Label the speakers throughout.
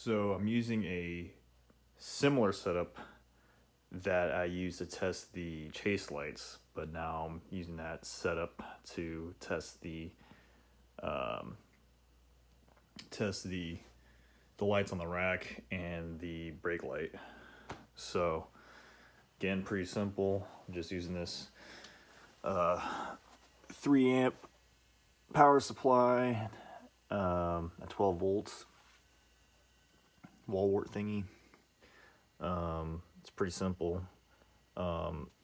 Speaker 1: So I'm using a similar setup that I used to test the chase lights, but now I'm using that setup to test um, the lights on the rack and the brake light. So again, pretty simple. I'm just using this 3 amp power supply at 12 volts wall wart thingy. It's pretty simple.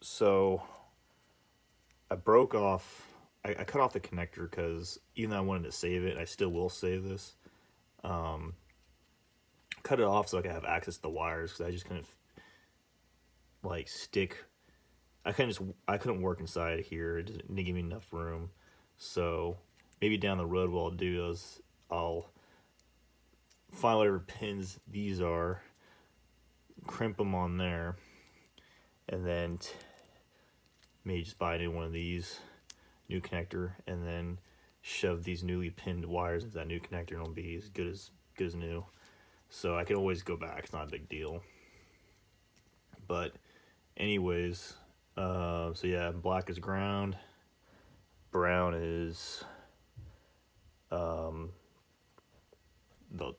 Speaker 1: So I broke off, I cut off the connector because even though I wanted to save it, I still will save this. Cut it off so I could have access to the wires because I just couldn't like stick. I couldn't work inside here. It didn't give me enough room. So maybe down the road what I'll do is I'll find whatever pins these are, crimp them on there, and then maybe just buy a new one of these, new connector, and then shove these newly pinned wires into that new connector, and it'll be as good as new. So I can always go back. It's not a big deal. But anyways, so yeah, black is ground, brown is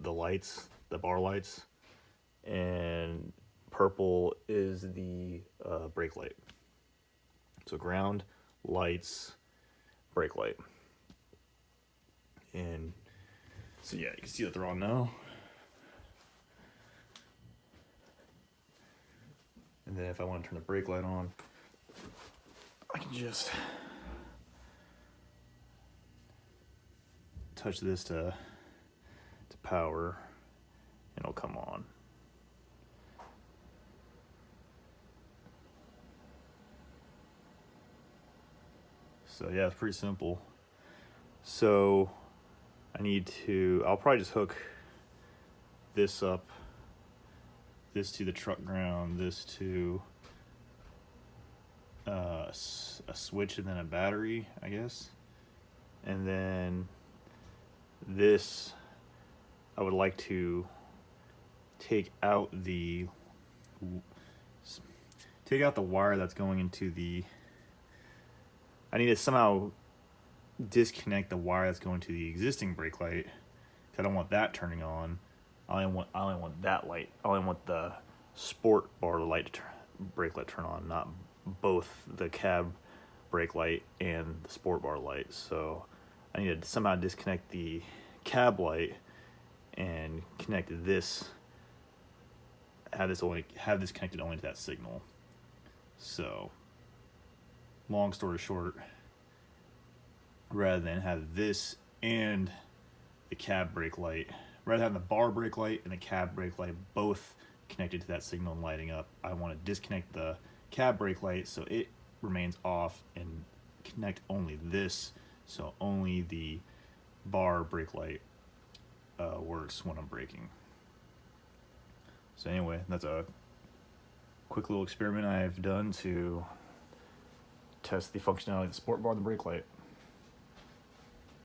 Speaker 1: the lights, the bar lights, and purple is the brake light. So ground, lights, brake light. And so yeah, you can see that they're on now. And then if I want to turn the brake light on, I can just touch this to power and it'll come on. So yeah, it's pretty simple. So I'll probably just hook this up, this to the truck ground, this to a switch and then a battery, I guess. And then this, I would like to take out the wire that's going into the, I need to somehow disconnect the wire that's going to the existing brake light, because I don't want that turning on. I only want that light. I only want the sport bar light brake light turn on, not both the cab brake light and the sport bar light. So I need to somehow disconnect the cab light and connect this. Have this connected only to that signal. So long story short, rather than have this and the cab brake light, rather than the bar brake light and the cab brake light both connected to that signal and lighting up, I want to disconnect the cab brake light so it remains off and connect only this, so only the bar brake light works when I'm braking. So anyway, that's a quick little experiment I've done to test the functionality of the sport bar and the brake light.